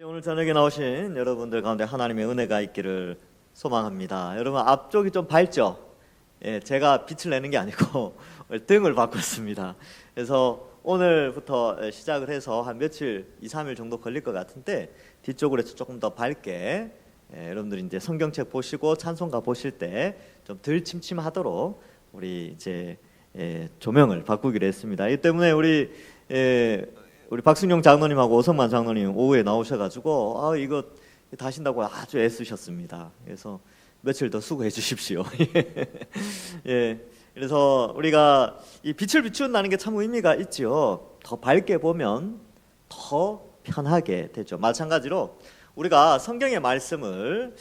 오늘 저녁에 나오신 여러분들 가운데 하나님의 은혜가 있기를 소망합니다. 여러분 앞쪽이 좀 밝죠? 예, 제가 빛을 내는 게 아니고 등을 바꿨습니다. 그래서 오늘부터 시작을 해서 한 며칠, 2, 3일 정도 걸릴 것 같은데 뒤쪽으로 해서 조금 더 밝게 여러분들이 이제 성경책 보시고 찬송가 보실 때 좀 덜 침침하도록 우리 이제 조명을 바꾸기로 했습니다. 이 때문에 우리 박순용 장로님하고 오성만 장로님 오후에 나오셔가지고 이거 다신다고 아주 애쓰셨습니다. 그래서 며칠 더 수고해 주십시오. 예, 그래서 우리가 이 빛을 비춘다는 게 참 의미가 있죠. 더 밝게 보면 더 편하게 되죠. 마찬가지로 우리가 성경의 말씀을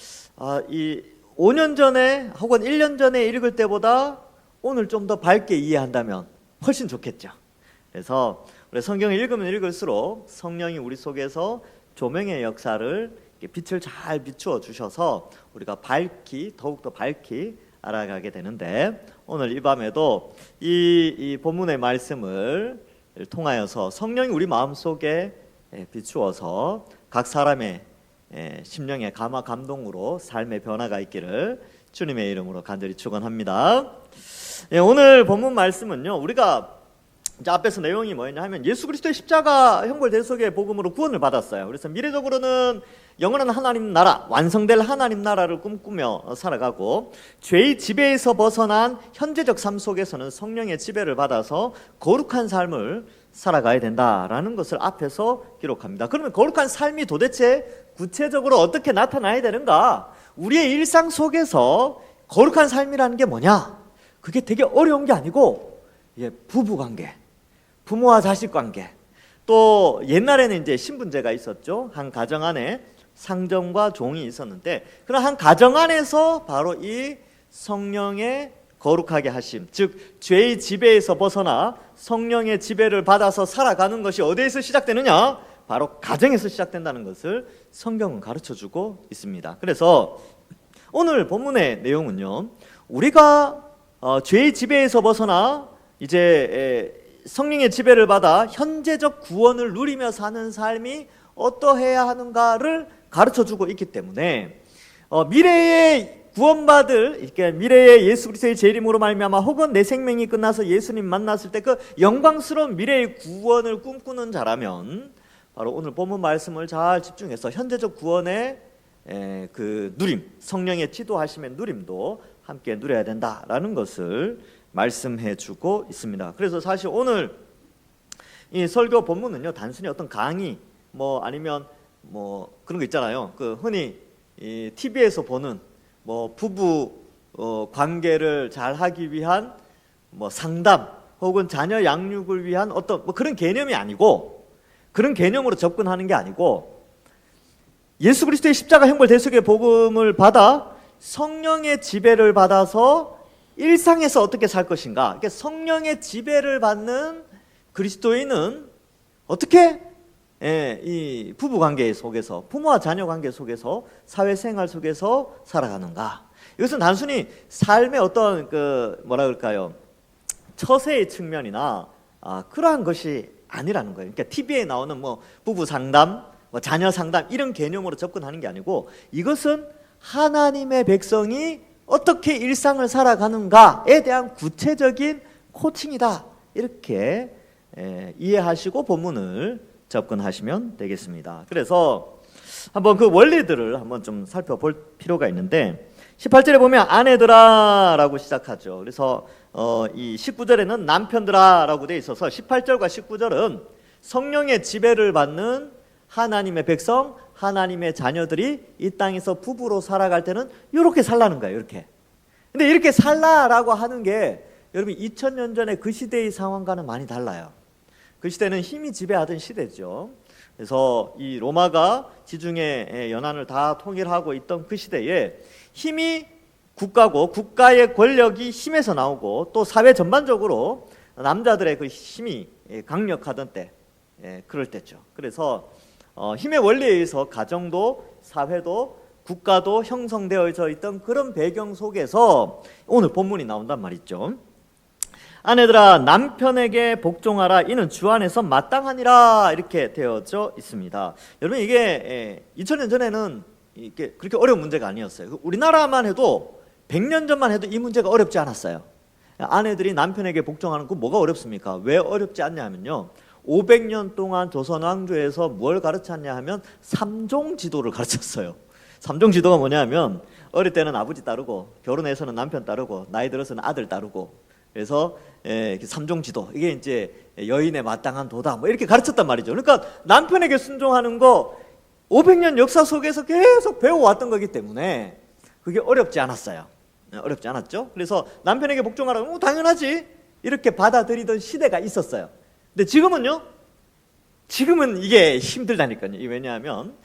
이 5년 전에 혹은 1년 전에 읽을 때보다 오늘 좀 더 밝게 이해한다면 훨씬 좋겠죠. 그래서 우리 성경을 읽으면 읽을수록 성령이 우리 속에서 조명의 역사를 빛을 잘 비추어 주셔서 우리가 더욱더 밝히 알아가게 되는데, 오늘 이 밤에도 이 본문의 말씀을 통하여서 성령이 우리 마음속에 비추어서 각 사람의 심령의 감화 감동으로 삶의 변화가 있기를 주님의 이름으로 간절히 축원합니다. 오늘 본문 말씀은요, 우리가 이제 앞에서 내용이 뭐였냐 하면 예수 그리스도의 십자가 형벌 대속의 복음으로 구원을 받았어요. 그래서 미래적으로는 영원한 하나님 나라, 완성될 하나님 나라를 꿈꾸며 살아가고, 죄의 지배에서 벗어난 현재적 삶 속에서는 성령의 지배를 받아서 거룩한 삶을 살아가야 된다라는 것을 앞에서 기록합니다. 그러면 거룩한 삶이 도대체 구체적으로 어떻게 나타나야 되는가? 우리의 일상 속에서 거룩한 삶이라는 게 뭐냐? 그게 되게 어려운 게 아니고 부부관계, 부모와 자식 관계, 또 옛날에는 이제 신분제가 있었죠. 한 가정 안에 상정과 종이 있었는데, 그런 한 가정 안에서 바로 이 성령의 거룩하게 하심, 즉 죄의 지배에서 벗어나 성령의 지배를 받아서 살아가는 것이 어디에서 시작되느냐? 바로 가정에서 시작된다는 것을 성경은 가르쳐주고 있습니다. 그래서 오늘 본문의 내용은요, 우리가 죄의 지배에서 벗어나 이제 성령의 지배를 받아 현재적 구원을 누리며 사는 삶이 어떠해야 하는가를 가르쳐주고 있기 때문에 미래에 구원받을, 이렇게 미래의 예수 그리스도의 제 이름으로 말미암아 혹은 내 생명이 끝나서 예수님 만났을 때 그 영광스러운 미래의 구원을 꿈꾸는 자라면 바로 오늘 본문 말씀을 잘 집중해서 현재적 구원의 그 누림, 성령의 지도하심의 누림도 함께 누려야 된다라는 것을 말씀해주고 있습니다. 그래서 사실 오늘 이 설교 본문은요, 단순히 어떤 강의 아니면 그런 거 있잖아요. 그 흔히 이 TV에서 보는 부부 관계를 잘 하기 위한 상담 혹은 자녀 양육을 위한 어떤 그런 개념이 아니고, 그런 개념으로 접근하는 게 아니고, 예수 그리스도의 십자가 형벌 대속의 복음을 받아 성령의 지배를 받아서 일상에서 어떻게 살 것인가, 그러니까 성령의 지배를 받는 그리스도인은 어떻게 이 부부관계 속에서, 부모와 자녀 관계 속에서, 사회생활 속에서 살아가는가. 이것은 단순히 삶의 어떤 처세의 측면이나 그러한 것이 아니라는 거예요. 그러니까 TV에 나오는 부부 상담, 자녀 상담 이런 개념으로 접근하는 게 아니고, 이것은 하나님의 백성이 어떻게 일상을 살아가는가에 대한 구체적인 코칭이다, 이렇게 이해하시고 본문을 접근하시면 되겠습니다. 그래서 한번 그 원리들을 한번 좀 살펴볼 필요가 있는데, 18절에 보면 아내들아 라고 시작하죠. 그래서 이 19절에는 남편들아 라고 되어 있어서 18절과 19절은 성령의 지배를 받는 하나님의 백성, 하나님의 자녀들이 이 땅에서 부부로 살아갈 때는 이렇게 살라는 거예요. 이렇게. 근데 이렇게 살라라고 하는 게 여러분 2000년 전에 그 시대의 상황과는 많이 달라요. 그 시대는 힘이 지배하던 시대죠. 그래서 이 로마가 지중해 연안을 다 통일하고 있던 그 시대에 힘이 국가고, 국가의 권력이 힘에서 나오고, 또 사회 전반적으로 남자들의 그 힘이 강력하던 때, 그럴 때죠. 그래서 힘의 원리에 의해서 가정도, 사회도, 국가도 형성되어져 있던 그런 배경 속에서 오늘 본문이 나온단 말이죠. 아내들아 남편에게 복종하라 이는 주 안에서 마땅하니라 이렇게 되어져 있습니다. 여러분 이게 2000년 전에는 이게 그렇게 어려운 문제가 아니었어요. 우리나라만 해도 100년 전만 해도 이 문제가 어렵지 않았어요. 아내들이 남편에게 복종하는 거 뭐가 어렵습니까? 왜 어렵지 않냐면요, 500년 동안 조선 왕조에서 뭘 가르쳤냐 하면 3종 지도를 가르쳤어요. 3종 지도가 뭐냐면 어릴 때는 아버지 따르고, 결혼해서는 남편 따르고, 나이 들어서는 아들 따르고, 그래서 3종 지도, 이게 이제 여인의 마땅한 도다 뭐 이렇게 가르쳤단 말이죠. 그러니까 남편에게 순종하는 거 500년 역사 속에서 계속 배워왔던 거기 때문에 그게 어렵지 않았어요. 어렵지 않았죠. 그래서 남편에게 복종하라고 당연하지 이렇게 받아들이던 시대가 있었어요. 근데 지금은요, 지금은 이게 힘들다니까요. 왜냐하면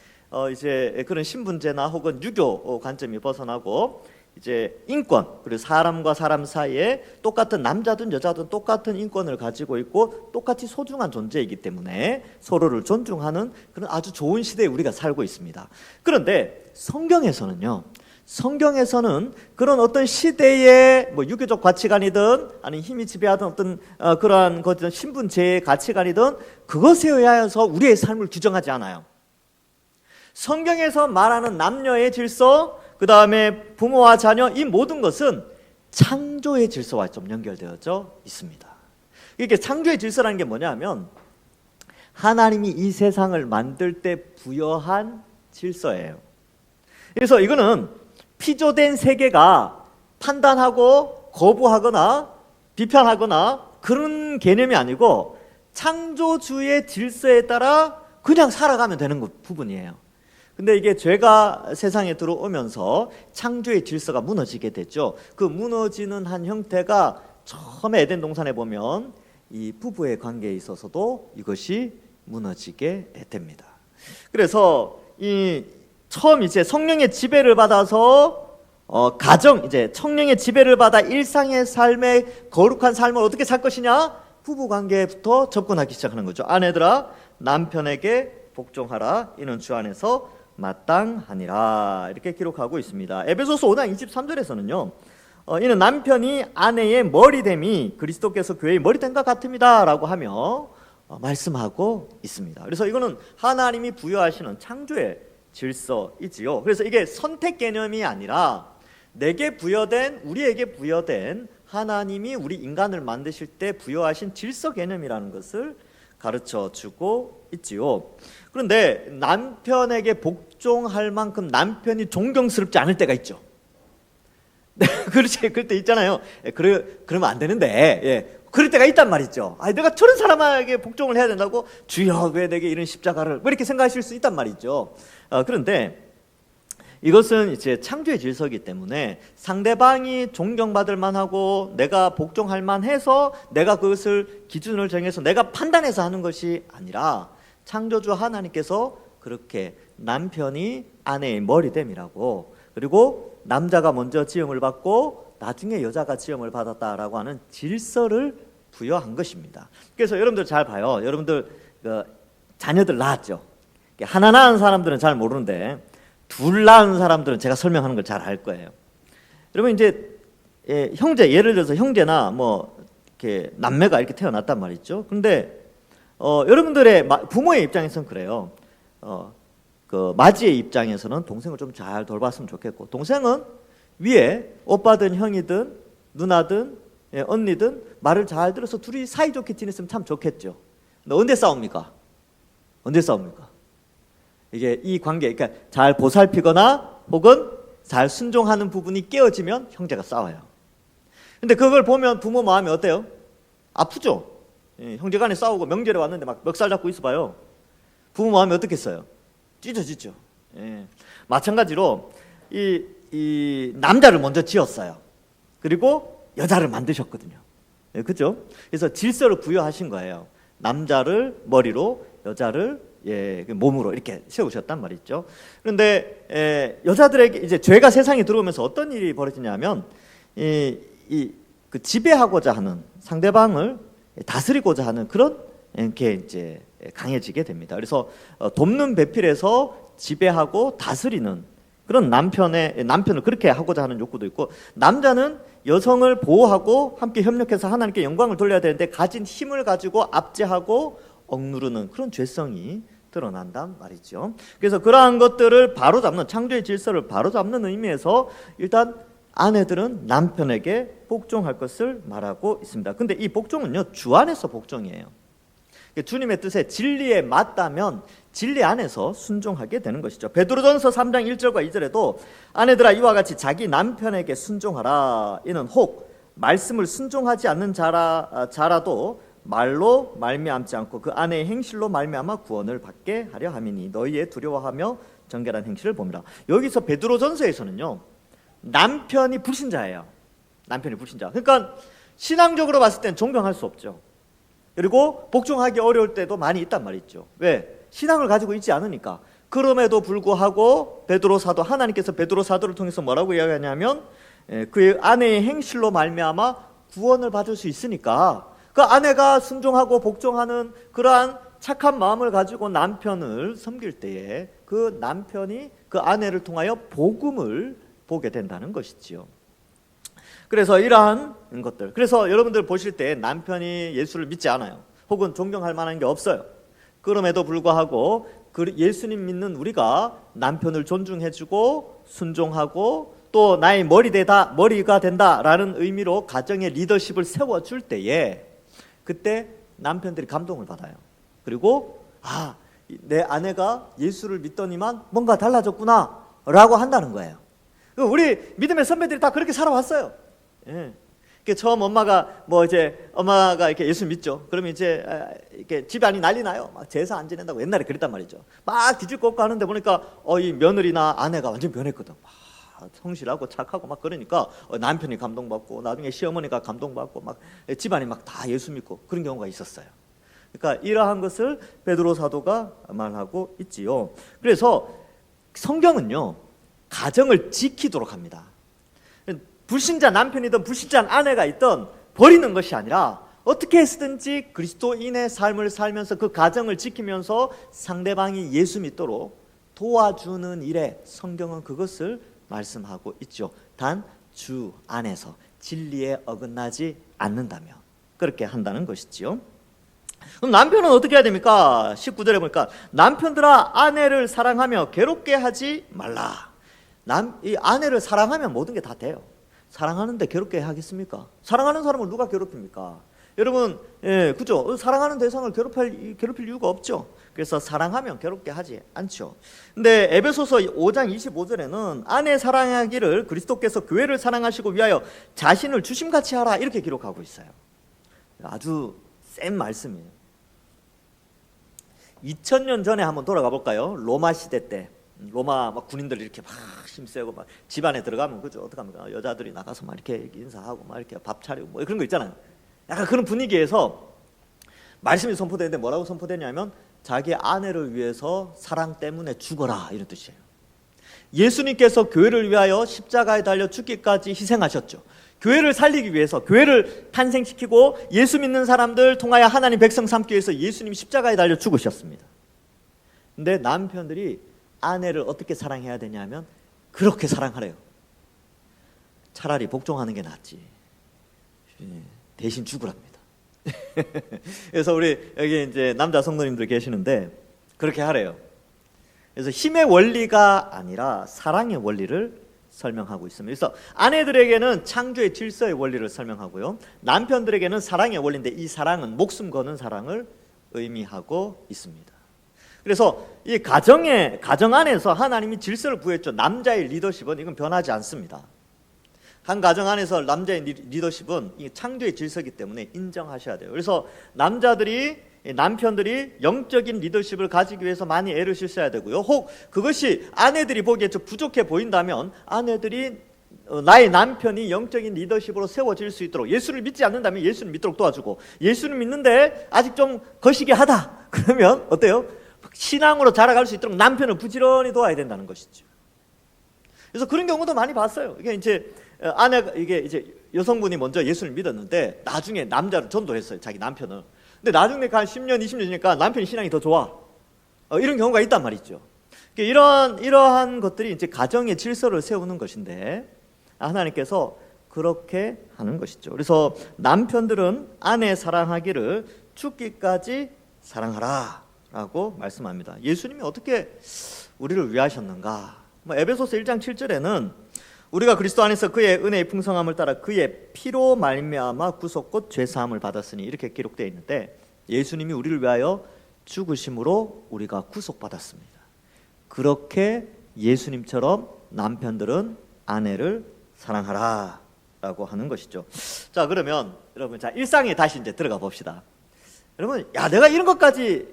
이제 그런 신분제나 혹은 유교 관점이 벗어나고 이제 인권, 그리고 사람과 사람 사이에 똑같은 남자든 여자든 똑같은 인권을 가지고 있고 똑같이 소중한 존재이기 때문에 서로를 존중하는 그런 아주 좋은 시대에 우리가 살고 있습니다. 그런데 성경에서는요, 성경에서는 그런 어떤 시대의 뭐 유교적 가치관이든 아니 힘이 지배하던 어떤 그러한 것들 신분제의 가치관이든 그것에 의하여서 우리의 삶을 규정하지 않아요. 성경에서 말하는 남녀의 질서, 그 다음에 부모와 자녀, 이 모든 것은 창조의 질서와 좀 연결되어져 있습니다. 이게 창조의 질서라는 게 뭐냐 하면 하나님이 이 세상을 만들 때 부여한 질서예요. 그래서 이거는 피조된 세계가 판단하고 거부하거나 비판하거나 그런 개념이 아니고 창조주의 질서에 따라 그냥 살아가면 되는 부분이에요. 근데 이게 죄가 세상에 들어오면서 창조의 질서가 무너지게 됐죠. 그 무너지는 한 형태가 처음에 에덴 동산에 보면 이 부부의 관계에 있어서도 이것이 무너지게 됩니다. 그래서 이 처음 이제 성령의 지배를 받아서 가정, 이제 성령의 지배를 받아 일상의 삶의 거룩한 삶을 어떻게 살 것이냐? 부부 관계부터 접근하기 시작하는 거죠. 아내들아 남편에게 복종하라 이는 주 안에서 마땅하니라 이렇게 기록하고 있습니다. 에베소서 5장 23절에서는요, 이는 남편이 아내의 머리됨이 그리스도께서 교회의 머리됨과 같습니다 라고 하며 말씀하고 있습니다. 그래서 이거는 하나님이 부여하시는 창조의 질서이지요. 그래서 이게 선택 개념이 아니라 내게 부여된, 우리에게 부여된 하나님이 우리 인간을 만드실 때 부여하신 질서 개념이라는 것을 가르쳐 주고 있지요. 그런데 남편에게 복종할 만큼 남편이 존경스럽지 않을 때가 있죠. 그렇지, 그럴 때 있잖아요. 그러면 안 되는데, 그럴 때가 있단 말이죠. 내가 저런 사람에게 복종을 해야 된다고? 주여 왜 내게 이런 십자가를, 뭐 이렇게 생각하실 수 있단 말이죠. 그런데 이것은 이제 창조의 질서이기 때문에 상대방이 존경받을 만하고 내가 복종할 만해서 내가 그것을 기준을 정해서 내가 판단해서 하는 것이 아니라 창조주 하나님께서 그렇게 남편이 아내의 머리됨이라고, 그리고 남자가 먼저 지음을 받고 나중에 여자가 지음을 받았다라고 하는 질서를 부여한 것입니다. 그래서 여러분들 잘 봐요. 여러분들 자녀들 낳았죠. 하나 낳은 사람들은 잘 모르는데 둘 낳은 사람들은 제가 설명하는 걸 잘 알 거예요. 여러분 이제 형제, 예를 들어서 형제나 뭐 이렇게 남매가 이렇게 태어났단 말이죠. 그런데 여러분들의 부모의 입장에서는 그래요. 그 맞이의 입장에서는 동생을 좀 잘 돌봤으면 좋겠고, 동생은 위에 오빠든 형이든 누나든 언니든 말을 잘 들어서 둘이 사이좋게 지냈으면 참 좋겠죠. 근데 언제 싸웁니까? 언제 싸웁니까? 이게 이 관계, 그러니까 잘 보살피거나 혹은 잘 순종하는 부분이 깨어지면 형제가 싸워요. 근데 그걸 보면 부모 마음이 어때요? 아프죠? 형제간에 싸우고 명절에 왔는데 막 멱살 잡고 있어봐요. 부모 마음이 어떻겠어요? 찢어지죠. 마찬가지로 이 남자를 먼저 지었어요. 그리고 여자를 만드셨거든요. 그죠? 그래서 질서를 부여하신 거예요. 남자를 머리로, 여자를 몸으로 이렇게 세우셨단 말이죠. 그런데 여자들에게 이제 죄가 세상에 들어오면서 어떤 일이 벌어지냐면 그 지배하고자 하는, 상대방을 다스리고자 하는 그런 게 이제 강해지게 됩니다. 그래서 돕는 배필에서 지배하고 다스리는 그런 남편을 그렇게 하고자 하는 욕구도 있고, 남자는 여성을 보호하고 함께 협력해서 하나님께 영광을 돌려야 되는데 가진 힘을 가지고 압제하고 억누르는 그런 죄성이 드러난단 말이죠. 그래서 그러한 것들을 바로잡는, 창조의 질서를 바로잡는 의미에서 일단 아내들은 남편에게 복종할 것을 말하고 있습니다. 근데 이 복종은요, 주 안에서 복종이에요. 주님의 뜻에 진리에 맞다면 진리 안에서 순종하게 되는 것이죠. 베드로전서 3장 1절과 2절에도 아내들아 이와 같이 자기 남편에게 순종하라. 이는 혹 말씀을 순종하지 않는 자라도 말로 말미암지 않고 그 아내의 행실로 말미암아 구원을 받게 하려 함이니 너희의 두려워하며 정결한 행실을 봅니다. 여기서 베드로전서에서는요, 남편이 불신자예요. 남편이 불신자. 그러니까 신앙적으로 봤을 땐 존경할 수 없죠. 그리고 복종하기 어려울 때도 많이 있단 말이죠. 왜? 신앙을 가지고 있지 않으니까. 그럼에도 불구하고 베드로 사도, 하나님께서 베드로 사도를 통해서 뭐라고 이야기하냐면 그 아내의 행실로 말미암아 구원을 받을 수 있으니까 그 아내가 순종하고 복종하는 그러한 착한 마음을 가지고 남편을 섬길 때에 그 남편이 그 아내를 통하여 복음을 보게 된다는 것이지요. 그래서 이러한 것들, 그래서 여러분들 보실 때 남편이 예수를 믿지 않아요. 혹은 존경할 만한 게 없어요. 그럼에도 불구하고 예수님 믿는 우리가 남편을 존중해주고 순종하고 또 나의 머리가 된다라는 의미로 가정의 리더십을 세워줄 때에 그때 남편들이 감동을 받아요. 그리고 내 아내가 예수를 믿더니만 뭔가 달라졌구나 라고 한다는 거예요. 우리 믿음의 선배들이 다 그렇게 살아왔어요. 예. 처음 엄마가 이렇게 예수 믿죠. 그러면 이제 이렇게 집안이 난리 나요. 막 제사 안 지낸다고 옛날에 그랬단 말이죠. 막 뒤집고 하는데 보니까 이 며느리나 아내가 완전 변했거든. 막 성실하고 착하고 막 그러니까 남편이 감동받고 나중에 시어머니가 감동받고 막 집안이 막 다 예수 믿고 그런 경우가 있었어요. 그러니까 이러한 것을 베드로 사도가 말하고 있지요. 그래서 성경은요, 가정을 지키도록 합니다. 불신자 남편이든 불신자 아내가 있든 버리는 것이 아니라 어떻게 해서든지 그리스도인의 삶을 살면서 그 가정을 지키면서 상대방이 예수 믿도록 도와주는 일에 성경은 그것을 말씀하고 있죠. 단 주 안에서 진리에 어긋나지 않는다면 그렇게 한다는 것이지요. 그럼 남편은 어떻게 해야 됩니까? 19절에 보니까 남편들아 아내를 사랑하며 괴롭게 하지 말라. 이 아내를 사랑하면 모든 게 다 돼요. 사랑하는데 괴롭게 하겠습니까? 사랑하는 사람을 누가 괴롭힙니까? 여러분, 그죠? 사랑하는 대상을 괴롭힐 이유가 없죠. 그래서 사랑하면 괴롭게 하지 않죠. 근데 에베소서 5장 25절에는 아내 사랑하기를 그리스도께서 교회를 사랑하시고 위하여 자신을 주심같이 하라 이렇게 기록하고 있어요. 아주 센 말씀이에요. 2000년 전에 한번 돌아가 볼까요? 로마 시대 때 로마 막 군인들 이렇게 막 힘세고 막 집안에 들어가면 그죠? 어떡합니까? 여자들이 나가서 막 이렇게 인사하고 막 이렇게 밥 차리고 뭐 그런 거 있잖아요. 약간 그런 분위기에서 말씀이 선포되는데 뭐라고 선포되냐면 자기 아내를 위해서 사랑 때문에 죽어라 이런 뜻이에요. 예수님께서 교회를 위하여 십자가에 달려 죽기까지 희생하셨죠. 교회를 살리기 위해서, 교회를 탄생시키고 예수 믿는 사람들 통하여 하나님 백성 삼기 위해서 예수님 십자가에 달려 죽으셨습니다. 근데 남편들이 아내를 어떻게 사랑해야 되냐면 그렇게 사랑하래요. 차라리 복종하는 게 낫지. 대신 죽으랍니다. 그래서 우리 여기 이제 남자 성도님들 계시는데 그렇게 하래요. 그래서 힘의 원리가 아니라 사랑의 원리를 설명하고 있습니다. 그래서 아내들에게는 창조의 질서의 원리를 설명하고요. 남편들에게는 사랑의 원리인데 이 사랑은 목숨 거는 사랑을 의미하고 있습니다. 그래서 이 가정 안에서 하나님이 질서를 부여했죠. 남자의 리더십은 이건 변하지 않습니다. 한 가정 안에서 남자의 리더십은 이 창조의 질서이기 때문에 인정하셔야 돼요. 그래서 남편들이 영적인 리더십을 가지기 위해서 많이 애를 쓰셔야 되고요. 혹 그것이 아내들이 보기에 좀 부족해 보인다면 아내들이 나의 남편이 영적인 리더십으로 세워질 수 있도록, 예수를 믿지 않는다면 예수를 믿도록 도와주고, 예수를 믿는데 아직 좀 거시기 하다 그러면 어때요? 신앙으로 자라갈 수 있도록 남편을 부지런히 도와야 된다는 것이죠. 그래서 그런 경우도 많이 봤어요. 이게 이제 이게 이제 여성분이 먼저 예수를 믿었는데 나중에 남자를 전도했어요, 자기 남편을. 근데 나중에 한 10년, 20년 지니까 남편이 신앙이 더 좋아. 이런 경우가 있단 말이죠. 이러한 것들이 이제 가정의 질서를 세우는 것인데 하나님께서 그렇게 하는 것이죠. 그래서 남편들은 아내 사랑하기를 죽기까지 사랑하라라고 말씀합니다. 예수님이 어떻게 우리를 위하셨는가? 에베소서 1장 7절에는 우리가 그리스도 안에서 그의 은혜의 풍성함을 따라 그의 피로 말미암아 구속 곧 죄 사함을 받았으니 이렇게 기록되어 있는데 예수님이 우리를 위하여 죽으심으로 우리가 구속받았습니다. 그렇게 예수님처럼 남편들은 아내를 사랑하라라고 하는 것이죠. 자, 그러면 여러분 일상에 다시 이제 들어가 봅시다. 여러분, 야, 내가 이런 것까지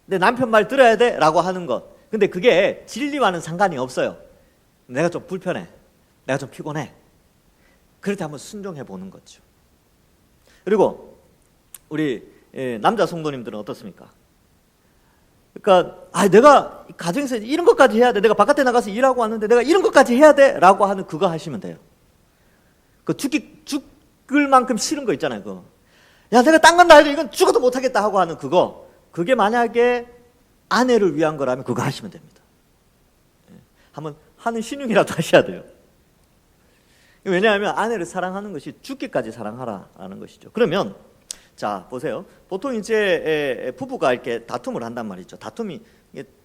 내 남편 말 들어야 돼라고 하는 것. 근데 그게 진리와는 상관이 없어요. 내가 좀 불편해. 내가 좀 피곤해. 그럴 때 한번 순종해 보는 거죠. 그리고 우리 남자 성도님들은 어떻습니까? 그러니까 내가 가정에서 이런 것까지 해야 돼. 내가 바깥에 나가서 일하고 왔는데 내가 이런 것까지 해야 돼라고 하는 그거 하시면 돼요. 그 죽을 만큼 싫은 거 있잖아요. 그거. 야, 내가 딴 건 다 해도 이건 죽어도 못하겠다 하고 하는 그거. 그게 만약에 아내를 위한 거라면 그거 하시면 됩니다. 한번 하는 신용이라도 하셔야 돼요. 왜냐하면 아내를 사랑하는 것이 죽기까지 사랑하라는 것이죠. 그러면 자, 보세요. 보통 이제 부부가 이렇게 다툼을 한단 말이죠. 다툼이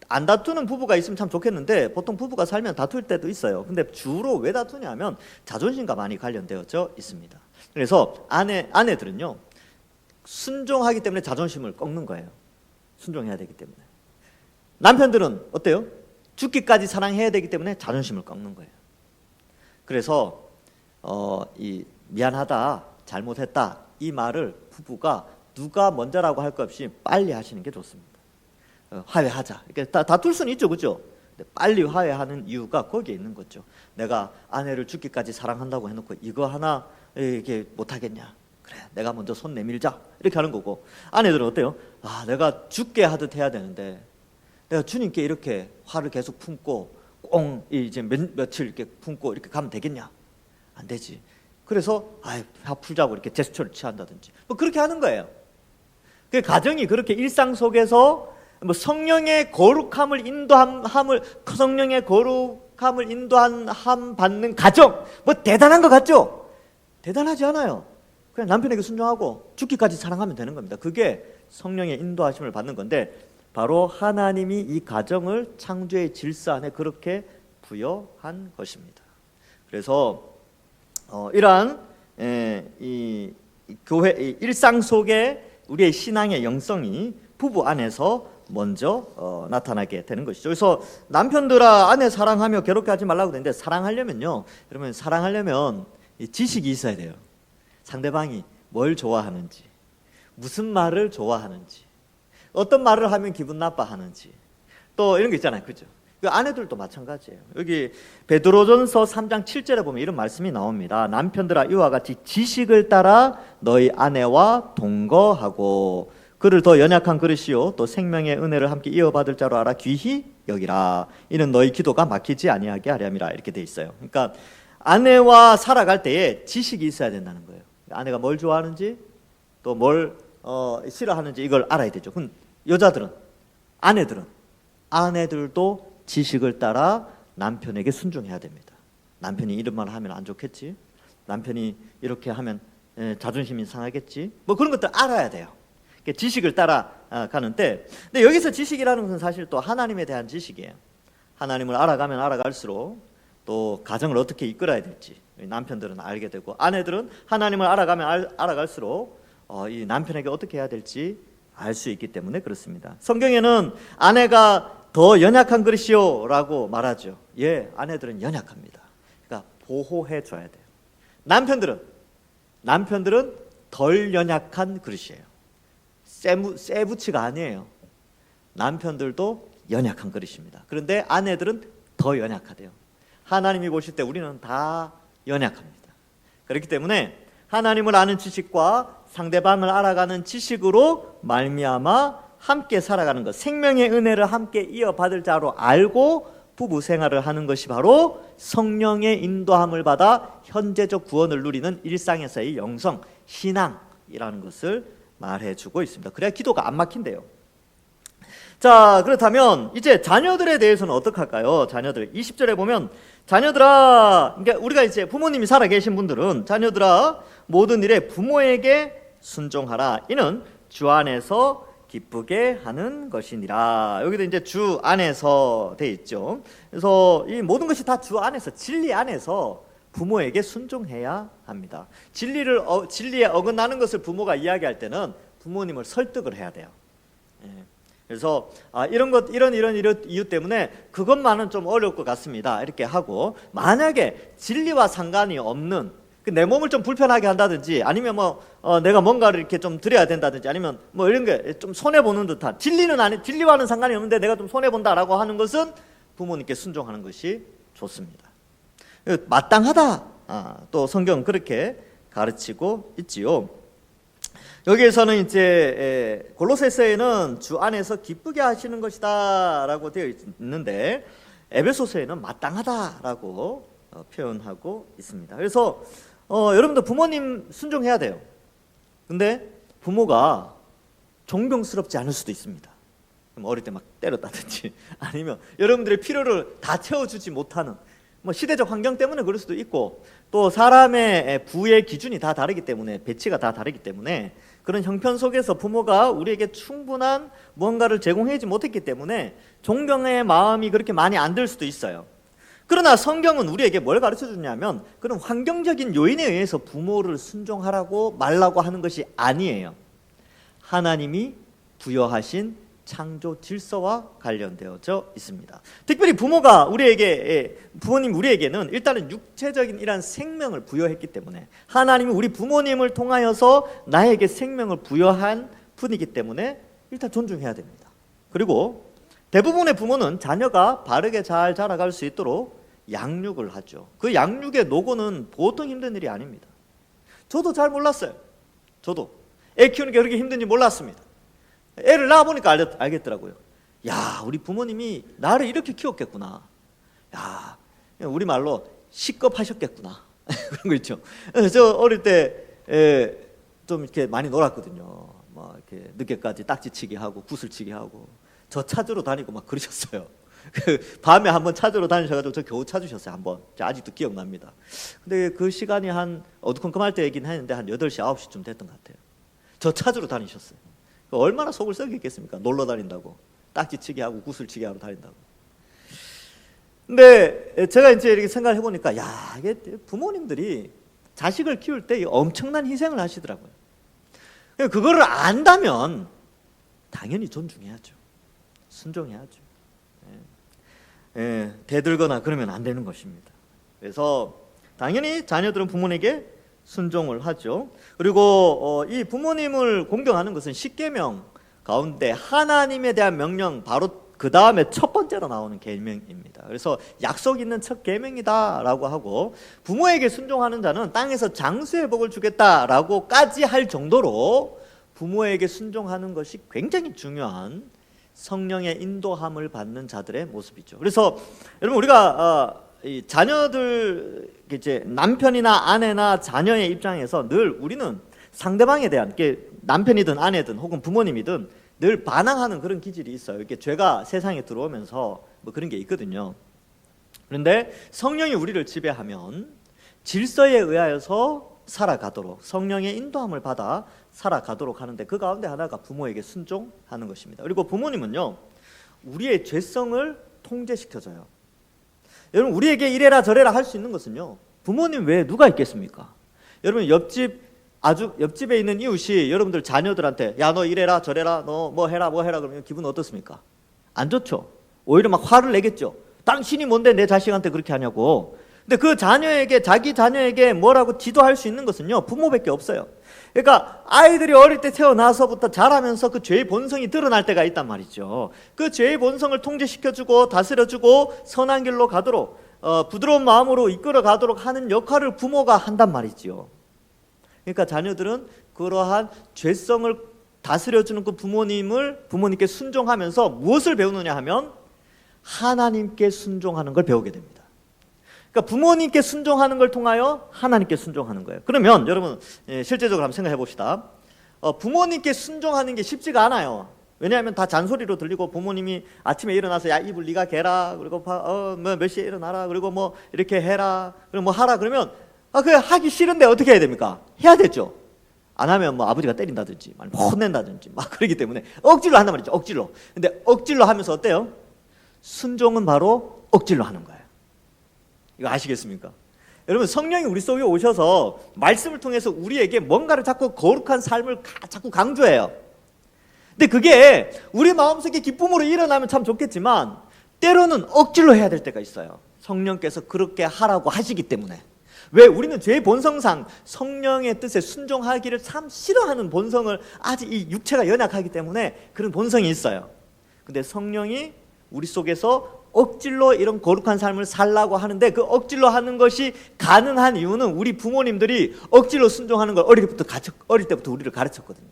안 다투는 부부가 있으면 참 좋겠는데 보통 부부가 살면 다툴 때도 있어요. 근데 주로 왜 다투냐면 자존심과 많이 관련되어져 있습니다. 그래서 아내들은요 순종하기 때문에 자존심을 꺾는 거예요. 순종해야 되기 때문에. 남편들은 어때요? 죽기까지 사랑해야 되기 때문에 자존심을 꺾는 거예요. 그래서 이 미안하다, 잘못했다 이 말을 부부가 누가 먼저라고 할 것 없이 빨리 하시는 게 좋습니다. 화해하자. 이렇게 다툴 수는 있죠, 그렇죠? 근데 빨리 화해하는 이유가 거기에 있는 거죠. 내가 아내를 죽기까지 사랑한다고 해놓고 이거 하나 이게 못하겠냐? 그래, 내가 먼저 손 내밀자. 이렇게 하는 거고 아내들은 어때요? 내가 죽게 하듯 해야 되는데 내가 주님께 이렇게 화를 계속 품고 꽁 이제 며칠 이렇게 품고 이렇게 가면 되겠냐? 안 되지. 그래서 화 풀자고 이렇게 제스처를 취한다든지 뭐 그렇게 하는 거예요. 그 가정이 그렇게 일상 속에서 뭐 성령의 거룩함을 인도함 받는 가정 뭐 대단한 것 같죠? 대단하지 않아요. 그냥 남편에게 순종하고 죽기까지 사랑하면 되는 겁니다. 그게 성령의 인도하심을 받는 건데 바로 하나님이 이 가정을 창조의 질서 안에 그렇게 부여한 것입니다. 그래서 이러한 이 교회 일상 속에 우리의 신앙의 영성이 부부 안에서 먼저 나타나게 되는 것이죠. 그래서 남편들아 아내 사랑하며 괴롭게 하지 말라고 되는데 사랑하려면요, 여러분 사랑하려면 지식이 있어야 돼요. 상대방이 뭘 좋아하는지, 무슨 말을 좋아하는지, 어떤 말을 하면 기분 나빠하는지, 또 이런 게 있잖아요, 그죠? 그 아내들도 마찬가지예요. 여기 베드로전서 3장 7절에 보면 이런 말씀이 나옵니다. 남편들아 이와 같이 지식을 따라 너희 아내와 동거하고 그를 더 연약한 그릇이요 또 생명의 은혜를 함께 이어받을 자로 알아 귀히 여기라. 이는 너희 기도가 막히지 아니하게 하렴이라. 이렇게 돼 있어요. 그러니까 아내와 살아갈 때에 지식이 있어야 된다는 거예요. 아내가 뭘 좋아하는지 또 뭘 싫어하는지 이걸 알아야 되죠. 그럼 여자들은 아내들도 지식을 따라 남편에게 순종해야 됩니다. 남편이 이런 말 하면 안 좋겠지, 남편이 이렇게 하면 자존심이 상하겠지, 뭐 그런 것들 알아야 돼요. 지식을 따라 가는데, 근데 여기서 지식이라는 것은 사실 또 하나님에 대한 지식이에요. 하나님을 알아가면 알아갈수록 또 가정을 어떻게 이끌어야 될지 남편들은 알게 되고, 아내들은 하나님을 알아가면 알아갈수록 이 남편에게 어떻게 해야 될지 알 수 있기 때문에 그렇습니다. 성경에는 아내가 더 연약한 그릇이요 라고 말하죠. 예, 아내들은 연약합니다. 그러니까 보호해 줘야 돼요. 남편들은 덜 연약한 그릇이에요. 세부치가 아니에요. 남편들도 연약한 그릇입니다. 그런데 아내들은 더 연약하대요. 하나님이 보실 때 우리는 다 연약합니다. 그렇기 때문에 하나님을 아는 지식과 상대방을 알아가는 지식으로 말미암아 함께 살아가는 것, 생명의 은혜를 함께 이어받을 자로 알고 부부 생활을 하는 것이 바로 성령의 인도함을 받아 현재적 구원을 누리는 일상에서의 영성, 신앙이라는 것을 말해주고 있습니다. 그래야 기도가 안 막힌대요. 자, 그렇다면 이제 자녀들에 대해서는 어떻게 할까요? 자녀들 20절에 보면 자녀들아, 그러니까 우리가 이제 부모님이 살아 계신 분들은 자녀들아 모든 일에 부모에게 순종하라. 이는 주 안에서 기쁘게 하는 것이니라. 여기도 이제 주 안에서 돼 있죠. 그래서 이 모든 것이 다 주 안에서, 진리 안에서 부모에게 순종해야 합니다. 진리에 어긋나는 것을 부모가 이야기할 때는 부모님을 설득을 해야 돼요. 예. 그래서 이런 이유 때문에 그것만은 좀 어려울 것 같습니다. 이렇게 하고, 만약에 진리와 상관이 없는 내 몸을 좀 불편하게 한다든지, 아니면 내가 뭔가를 이렇게 좀 드려야 된다든지, 아니면 뭐 이런 게 좀 손해 보는 듯한, 진리와는 상관이 없는데 내가 좀 손해 본다라고 하는 것은 부모님께 순종하는 것이 좋습니다. 마땅하다. 또 성경 그렇게 가르치고 있지요. 여기에서는 이제 골로새서에는 주 안에서 기쁘게 하시는 것이다라고 되어 있는데, 에베소서에는 마땅하다라고 표현하고 있습니다. 그래서 여러분들 부모님 순종해야 돼요. 근데 부모가 존경스럽지 않을 수도 있습니다. 어릴 때 막 때렸다든지, 아니면 여러분들의 필요를 다 채워주지 못하는, 시대적 환경 때문에 그럴 수도 있고, 또 사람의 부의 기준이 다 다르기 때문에, 배치가 다 다르기 때문에, 그런 형편 속에서 부모가 우리에게 충분한 무언가를 제공하지 못했기 때문에 존경의 마음이 그렇게 많이 안 들 수도 있어요. 그러나 성경은 우리에게 뭘 가르쳐 주냐면, 그런 환경적인 요인에 의해서 부모를 순종하라고 말라고 하는 것이 아니에요. 하나님이 부여하신 창조 질서와 관련되어져 있습니다. 특별히 부모님 우리에게는 일단은 육체적인 이러한 생명을 부여했기 때문에, 하나님이 우리 부모님을 통하여서 나에게 생명을 부여한 분이기 때문에 일단 존중해야 됩니다. 그리고 대부분의 부모는 자녀가 바르게 잘 자라갈 수 있도록 양육을 하죠. 그 양육의 노고는 보통 힘든 일이 아닙니다. 저도 잘 몰랐어요. 저도 애 키우는 게 그렇게 힘든지 몰랐습니다. 애를 낳아보니까 알겠더라고요. 야, 우리 부모님이 나를 이렇게 키웠겠구나. 야, 우리말로 시겁하셨겠구나. 그런 거 있죠. 저 어릴 때 좀 이렇게 많이 놀았거든요. 막 이렇게 늦게까지 딱지치기 하고 구슬치기 하고, 저 찾으러 다니고 막 그러셨어요. 밤에 한번 찾으러 다니셔가지고 저 겨우 찾으셨어요. 한번. 아직도 기억납니다. 근데 그 시간이 한 어두컴컴할 때 얘기는 했는데 한 8시, 9시쯤 됐던 것 같아요. 저 찾으러 다니셨어요. 얼마나 속을 썩였겠습니까? 놀러 다닌다고, 딱지치기 하고 구슬치기 하러 다닌다고. 근데 제가 이제 이렇게 생각을 해보니까, 야, 이게 부모님들이 자식을 키울 때 엄청난 희생을 하시더라고요. 그거를 안다면 당연히 존중해야죠. 순종해야죠. 대들거나 그러면 안 되는 것입니다. 그래서 당연히 자녀들은 부모님에게 순종을 하죠. 그리고 이 부모님을 공경하는 것은 십계명 가운데 하나님에 대한 명령, 바로 그 다음에 첫 번째로 나오는 계명입니다. 그래서 약속 있는 첫 계명이다라고 하고, 부모에게 순종하는 자는 땅에서 장수의 복을 주겠다라고까지 할 정도로 부모에게 순종하는 것이 굉장히 중요한 성령의 인도함을 받는 자들의 모습이죠. 그래서 여러분, 우리가 이 자녀들, 이제 남편이나 아내나 자녀의 입장에서 늘 우리는 상대방에 대한, 남편이든 아내든 혹은 부모님이든 늘 반항하는 그런 기질이 있어요. 이렇게 죄가 세상에 들어오면서 그런 게 있거든요. 그런데 성령이 우리를 지배하면 질서에 의하여서 살아가도록, 성령의 인도함을 받아 살아가도록 하는데, 그 가운데 하나가 부모에게 순종하는 것입니다. 그리고 부모님은요, 우리의 죄성을 통제시켜줘요. 여러분, 우리에게 이래라 저래라 할 수 있는 것은요, 부모님 외에 누가 있겠습니까? 여러분, 옆집에 있는 이웃이 여러분들 자녀들한테, 야, 너 이래라 저래라, 너 뭐 해라 그러면 기분 어떻습니까? 안 좋죠. 오히려 막 화를 내겠죠. 당신이 뭔데 내 자식한테 그렇게 하냐고. 근데 그 자기 자녀에게 뭐라고 지도할 수 있는 것은요, 부모밖에 없어요. 그러니까 아이들이 어릴 때 태어나서부터 자라면서 그 죄의 본성이 드러날 때가 있단 말이죠. 그 죄의 본성을 통제시켜주고 다스려주고 선한 길로 가도록, 부드러운 마음으로 이끌어 가도록 하는 역할을 부모가 한단 말이죠. 그러니까 자녀들은 그러한 죄성을 다스려주는 그 부모님께 순종하면서 무엇을 배우느냐 하면 하나님께 순종하는 걸 배우게 됩니다. 그러니까 부모님께 순종하는 걸 통하여 하나님께 순종하는 거예요. 그러면 여러분, 실제적으로 한번 생각해 봅시다. 부모님께 순종하는 게 쉽지가 않아요. 왜냐하면 다 잔소리로 들리고 부모님이 아침에 일어나서 야 이불 네가 개라 그리고 뭐 몇 시에 일어나라 그리고 뭐 이렇게 해라 그리고 뭐 하라 그러면 그게 하기 싫은데 어떻게 해야 됩니까? 해야 되죠. 안 하면 뭐 아버지가 때린다든지 뭐 혼낸다든지 막 그러기 때문에 억지로 한단 말이죠. 억지로. 근데 억지로 하면서 어때요? 순종은 바로 억지로 하는 거예요. 이거 아시겠습니까? 여러분 성령이 우리 속에 오셔서 말씀을 통해서 우리에게 뭔가를 자꾸 거룩한 삶을 자꾸 강조해요. 근데 그게 우리 마음속에 기쁨으로 일어나면 참 좋겠지만 때로는 억지로 해야 될 때가 있어요. 성령께서 그렇게 하라고 하시기 때문에. 왜? 우리는 죄의 본성상 성령의 뜻에 순종하기를 참 싫어하는 본성을 아직 이 육체가 연약하기 때문에 그런 본성이 있어요. 근데 성령이 우리 속에서 억지로 이런 거룩한 삶을 살라고 하는데 그 억지로 하는 것이 가능한 이유는 우리 부모님들이 억지로 순종하는 걸 어릴 때부터 우리를 가르쳤거든요.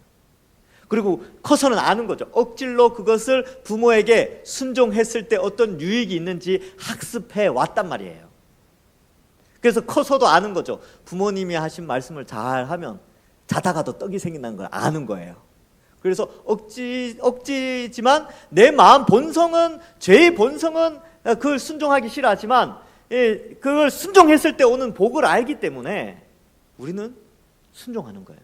그리고 커서는 아는 거죠. 억지로 그것을 부모에게 순종했을 때 어떤 유익이 있는지 학습해 왔단 말이에요. 그래서 커서도 아는 거죠. 부모님이 하신 말씀을 잘 하면 자다가도 떡이 생긴다는 걸 아는 거예요. 그래서 억지지만 내 마음 본성은, 죄의 본성은 그걸 순종하기 싫어하지만 그걸 순종했을 때 오는 복을 알기 때문에 우리는 순종하는 거예요.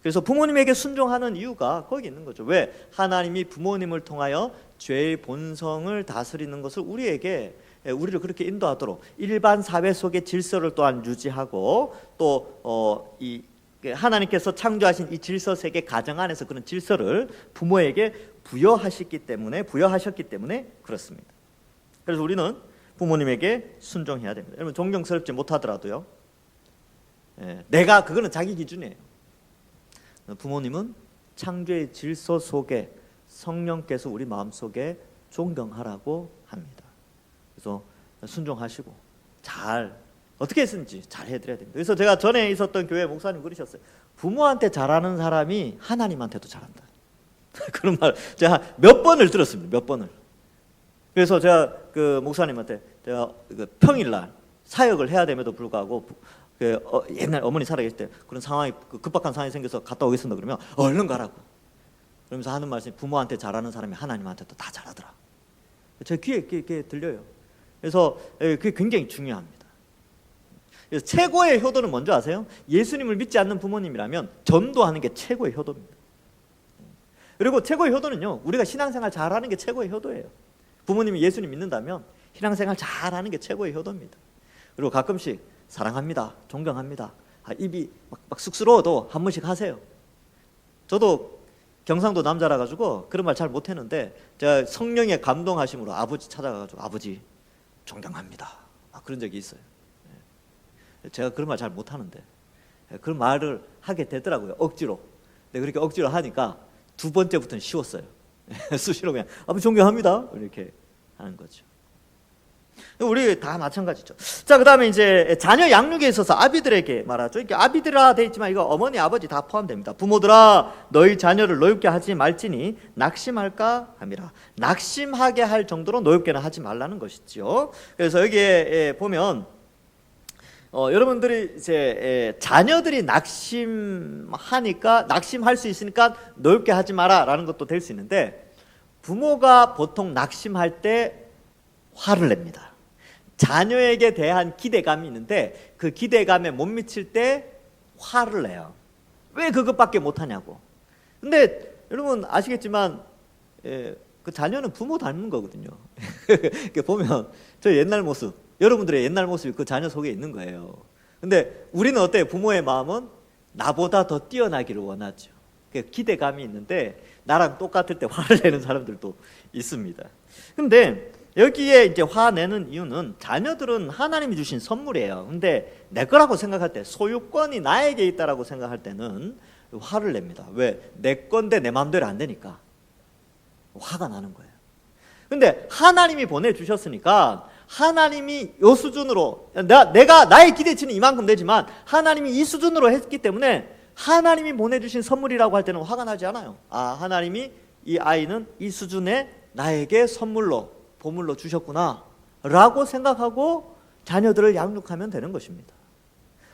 그래서 부모님에게 순종하는 이유가 거기 있는 거죠. 왜? 하나님이 부모님을 통하여 죄의 본성을 다스리는 것을 우리를 그렇게 인도하도록 일반 사회 속의 질서를 또한 유지하고 또 하나님께서 창조하신 이 질서 세계 가정 안에서 그런 질서를 부모에게 부여하셨기 때문에 그렇습니다. 그래서 우리는 부모님에게 순종해야 됩니다. 여러분 존경스럽지 못하더라도요. 그거는 자기 기준이에요. 부모님은 창조의 질서 속에 성령께서 우리 마음속에 존경하라고 합니다. 그래서 순종하시고 어떻게 했는지 잘 해드려야 됩니다. 그래서 제가 전에 있었던 교회 목사님 그러셨어요. 부모한테 잘하는 사람이 하나님한테도 잘한다. 그런 말 제가 몇 번을 들었습니다. 몇 번을. 그래서 제가 그 목사님한테 제가 평일날 사역을 해야 됨에도 불구하고 옛날 어머니 살아계실 때 그런 상황이 급박한 상황이 생겨서 갔다 오겠습니다. 그러면 얼른 가라고. 그러면서 하는 말씀이 부모한테 잘하는 사람이 하나님한테도 다 잘하더라. 제 귀에 들려요. 그래서 그게 굉장히 중요합니다. 그래서 최고의 효도는 뭔지 아세요? 예수님을 믿지 않는 부모님이라면 전도하는 게 최고의 효도입니다. 그리고 최고의 효도는요, 우리가 신앙생활 잘하는 게 최고의 효도예요. 부모님이 예수님 믿는다면 신앙생활 잘하는 게 최고의 효도입니다. 그리고 가끔씩 사랑합니다, 존경합니다, 입이 막 쑥스러워도 한 번씩 하세요. 저도 경상도 남자라 가지고 그런 말 잘 못했는데 제가 성령의 감동하심으로 아버지 찾아가가지고 아버지 존경합니다 그런 적이 있어요. 제가 그런 말 잘 못하는데 그런 말을 하게 되더라고요. 억지로. 근데 그렇게 억지로 하니까 두 번째부터는 쉬웠어요. 수시로 그냥 아버지 존경합니다 이렇게 하는 거죠. 우리 다 마찬가지죠. 자, 그 다음에 이제 자녀 양육에 있어서 아비들에게 말하죠. 이렇게 아비들아 돼 있지만 이거 어머니 아버지 다 포함됩니다. 부모들아 너희 자녀를 노엽게 하지 말지니 낙심할까 함이라. 낙심하게 할 정도로 노엽게는 하지 말라는 것이죠. 그래서 여기에 보면 여러분들이 이제 자녀들이 낙심할 수 있으니까 노엽게 하지 마라라는 것도 될 수 있는데 부모가 보통 낙심할 때 화를 냅니다. 자녀에게 대한 기대감이 있는데 그 기대감에 못 미칠 때 화를 내요. 왜 그것밖에 못하냐고. 근데 여러분 아시겠지만 그 자녀는 부모 닮는 거거든요. 보면 저 옛날 모습, 여러분들의 옛날 모습이 그 자녀 속에 있는 거예요. 근데 우리는 어때요? 부모의 마음은 나보다 더 뛰어나기를 원하죠. 기대감이 있는데 나랑 똑같을 때 화를 내는 사람들도 있습니다. 근데 여기에 이제 화내는 이유는 자녀들은 하나님이 주신 선물이에요. 근데 내 거라고 생각할 때, 소유권이 나에게 있다라고 생각할 때는 화를 냅니다. 왜? 내 건데 내 마음대로 안 되니까 화가 나는 거예요. 근데 하나님이 보내주셨으니까 하나님이 이 수준으로 내가 나의 기대치는 이만큼 되지만 하나님이 이 수준으로 했기 때문에 하나님이 보내주신 선물이라고 할 때는 화가 나지 않아요. 하나님이 이 아이는 이 수준에 나에게 보물로 주셨구나 라고 생각하고 자녀들을 양육하면 되는 것입니다.